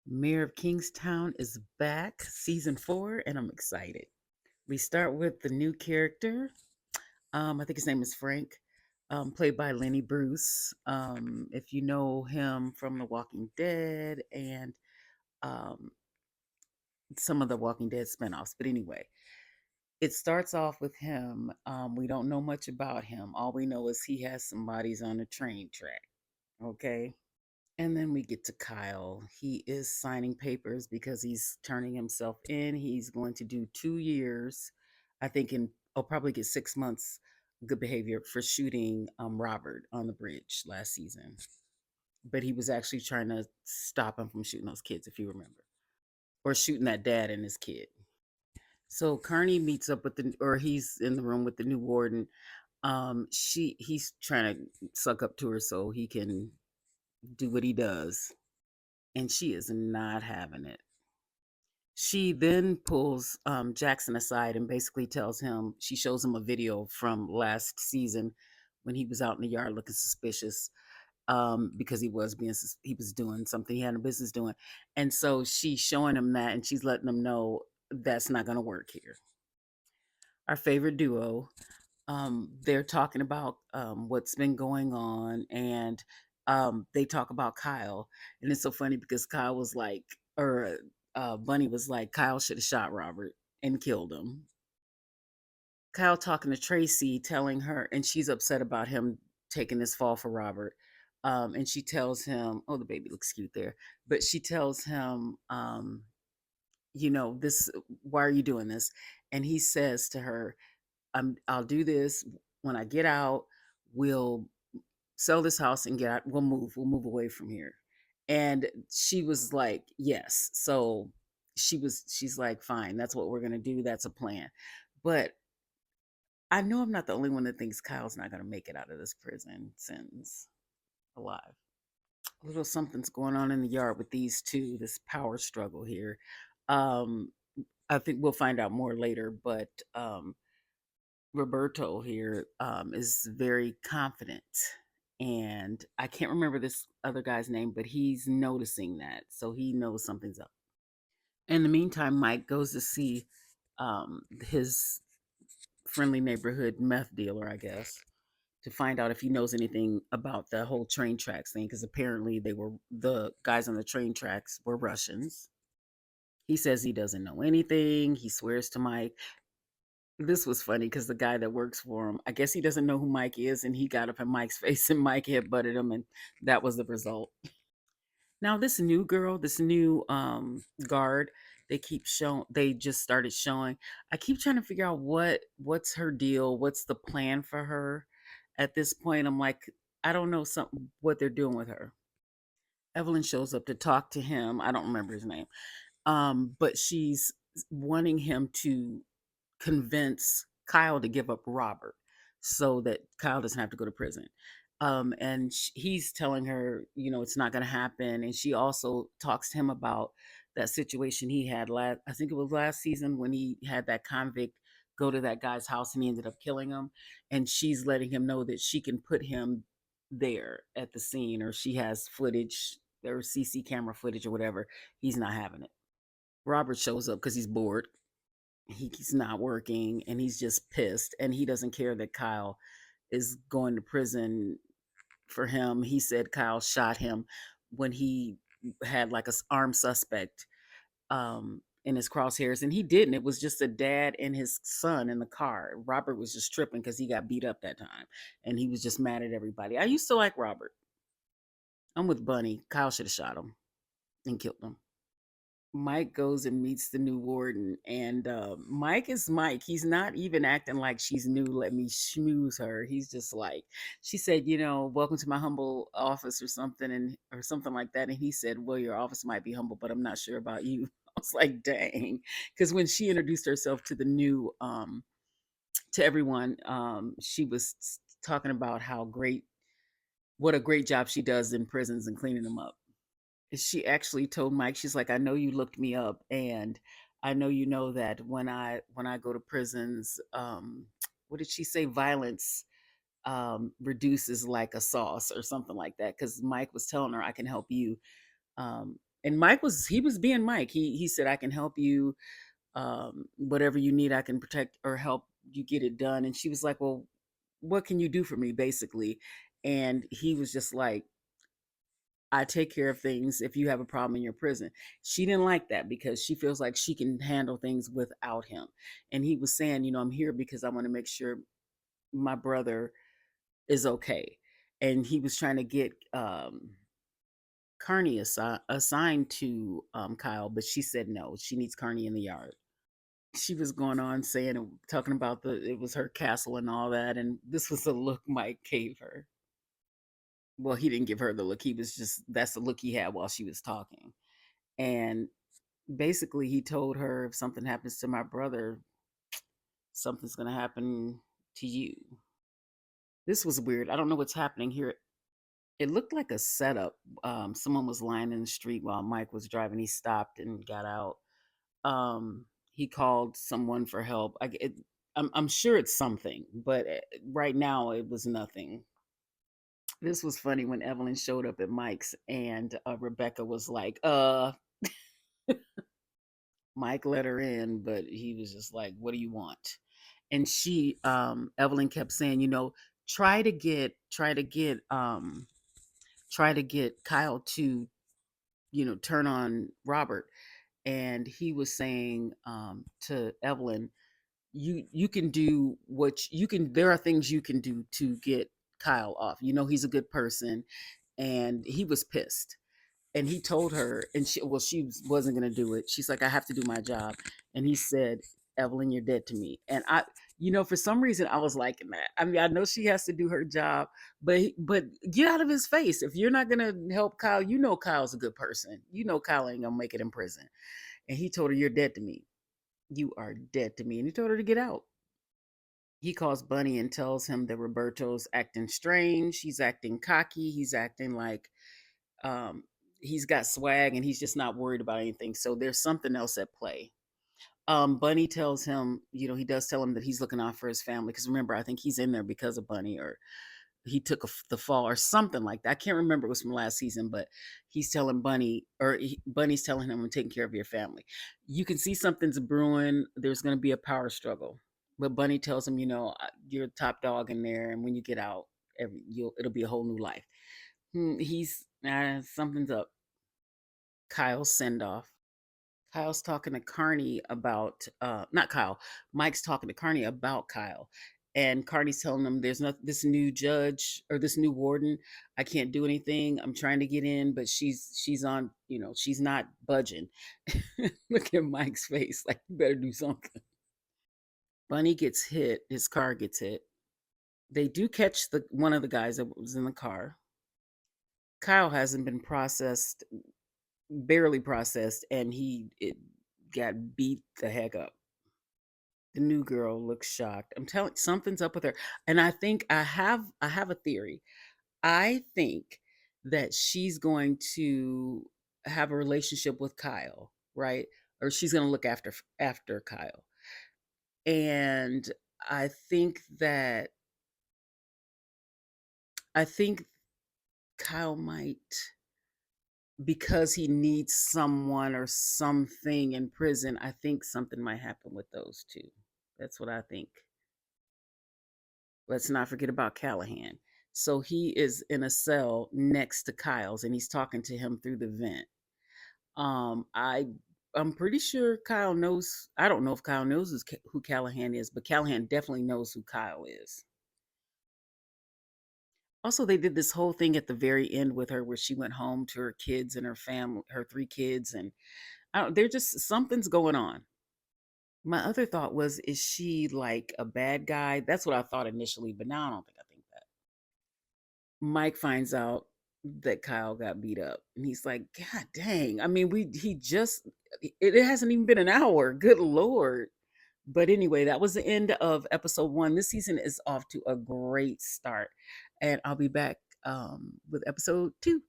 Mayor of Kingstown is back, season 4, and I'm excited. We start with the new character. I think his name is Frank, played by Lenny Bruce. If you know him from The Walking Dead and um, some of the Walking Dead spinoffs, but anyway, it starts off with him. We don't know much about him. All we know is he has some bodies on a train track. Okay. And then we get to Kyle. He is signing papers because he's turning himself in. He's going to do 2 years, I think, in I'll probably get 6 months good behavior for shooting Robert on the bridge last season. But he was actually trying to stop him from shooting those kids, if you remember, or shooting that dad and his kid. So Carney meets up with or he's in the room with the new warden. He's trying to suck up to her so he can do what he does, and she is not having it. She then pulls Jackson aside and basically tells him, she shows him a video from last season when he was out in the yard looking suspicious, because he was doing something he had a business doing. And so she's showing him that, and she's letting him know that's not going to work here. Our favorite duo, they're talking about what's been going on, and they talk about Kyle. And it's so funny because Kyle was like, or Bunny was like, Kyle should have shot Robert and killed him. Kyle talking to Tracy, telling her, and she's upset about him taking this fall for Robert. And she tells him, oh, the baby looks cute there, but she tells him, this, why are you doing this? And he says to her, I'll do this when I get out. We'll sell this house and get out. We'll move away from here. And she was like, yes. So she's like, fine, that's what we're going to do. That's a plan. But I know I'm not the only one that thinks Kyle's not going to make it out of this prison sentence alive. A little something's going on in the yard with these two, this power struggle here. Um, I think we'll find out more later, but Roberto here is very confident. And I can't remember this other guy's name, but he's noticing that. So he knows something's up. In the meantime, Mike goes to see his friendly neighborhood meth dealer, I guess, to find out if he knows anything about the whole train tracks thing, because apparently the guys on the train tracks were Russians. He says he doesn't know anything. He swears to Mike. This was funny because the guy that works for him, I guess he doesn't know who Mike is, and he got up in Mike's face, and Mike had butted him, and that was the result. Now, this new girl, this new guard, they just started showing. I keep trying to figure out what's her deal, what's the plan for her. At this point, I'm like, I don't know something what they're doing with her. Evelyn shows up to talk to him. I don't remember his name. But she's wanting him to convince Kyle to give up Robert so that Kyle doesn't have to go to prison. And he's telling her, it's not going to happen. And she also talks to him about that situation he had I think it was last season when he had that convict go to that guy's house and he ended up killing him. And she's letting him know that she can put him there at the scene, or she has footage or CC camera footage or whatever. He's not having it. Robert shows up because he's bored. He's not working and he's just pissed, and he doesn't care that Kyle is going to prison for him. He said Kyle shot him when he had like a armed suspect in his crosshairs, and he didn't. It was just a dad and his son in the car. Robert was just tripping because he got beat up that time, and he was just mad at everybody. I used to like Robert. I'm with Bunny. Kyle should have shot him and killed him. Mike goes and meets the new warden, and Mike is Mike. He's not even acting like she's new. Let me schmooze her. He's just like, she said, welcome to my humble office or something, and or something like that. And he said, well, your office might be humble, but I'm not sure about you. I was like, dang, because when she introduced herself to the new to everyone, she was talking about what a great job she does in prisons and cleaning them up. She actually told Mike, she's like, I know you looked me up, and I know you know that when I go to prisons, what did she say? Violence reduces like a sauce or something like that. Because Mike was telling her, I can help you And he was being Mike. He said, I can help you, whatever you need, I can protect or help you get it done. And she was like, well, what can you do for me, basically? And he was just like, I take care of things if you have a problem in your prison. She didn't like that because she feels like she can handle things without him. And he was saying, I'm here because I want to make sure my brother is okay. And he was trying to get Carney assigned to Kyle, but she said no. She needs Carney in the yard. She was going on saying, talking about it was her castle and all that, and this was the look Mike gave her. Well, he didn't give her the look. He was just that's the look he had while she was talking. And basically, he told her, if something happens to my brother, something's going to happen to you. This was weird. I don't know what's happening here. It looked like a setup. Someone was lying in the street while Mike was driving. He stopped and got out. He called someone for help. I'm sure it's something, but right now it was nothing. This was funny when Evelyn showed up at Mike's and Rebecca was like, Mike let her in, but he was just like, what do you want? And Evelyn kept saying, try to get, try to get, try to get Kyle to, turn on Robert. And he was saying to Evelyn, you can do you can, there are things you can do to get Kyle off. He's a good person. And he was pissed. And he told her, and she wasn't going to do it. She's like, I have to do my job. And he said, Evelyn, you're dead to me. And for some reason, I was liking that. I mean, I know she has to do her job, but get out of his face. If you're not going to help Kyle, Kyle's a good person. Kyle ain't going to make it in prison. And he told her, you're dead to me. You are dead to me. And he told her to get out. He calls Bunny and tells him that Roberto's acting strange. He's acting cocky. He's acting like um, he's got swag and he's just not worried about anything. So there's something else at play. Bunny tells him, he does tell him that he's looking out for his family. Because remember, I think he's in there because of Bunny, or he took the fall or something like that. I can't remember. It was from last season, but he's telling Bunny, Bunny's telling him, I'm taking care of your family. You can see something's brewing. There's going to be a power struggle. But Bunny tells him, you're a top dog in there. And when you get out, it'll be a whole new life. Something's up. Kyle's send off. Kyle's talking to Carney about not Kyle. Mike's talking to Carney about Kyle. And Carney's telling him there's not this new judge or this new warden. I can't do anything. I'm trying to get in, but she's on, she's not budging. Look at Mike's face, like you better do something. Bunny gets hit, his car gets hit. They do catch one of the guys that was in the car. Kyle hasn't been processed, barely processed, and it got beat the heck up. The new girl looks shocked. I'm telling something's up with her. And I have a theory. I think that she's going to have a relationship with Kyle, right? Or she's going to look after Kyle. And I think that I think Kyle might, because he needs someone or something in prison, I think something might happen with those two. That's what I think. Let's not forget about Callahan. So he is in a cell next to Kyle's and he's talking to him through the vent. Um, I I'm pretty sure Kyle knows. I don't know if Kyle knows who Callahan is, but Callahan definitely knows who Kyle is. Also, they did this whole thing at the very end with her where she went home to her kids and her family, her three kids, and they're just something's going on. My other thought was, is she like a bad guy? That's what I thought initially, but now I think that. Mike finds out that Kyle got beat up, and he's like, God dang. I mean, it hasn't even been an hour. Good Lord. But anyway, that was the end of episode 1. This season is off to a great start, and I'll be back with episode 2.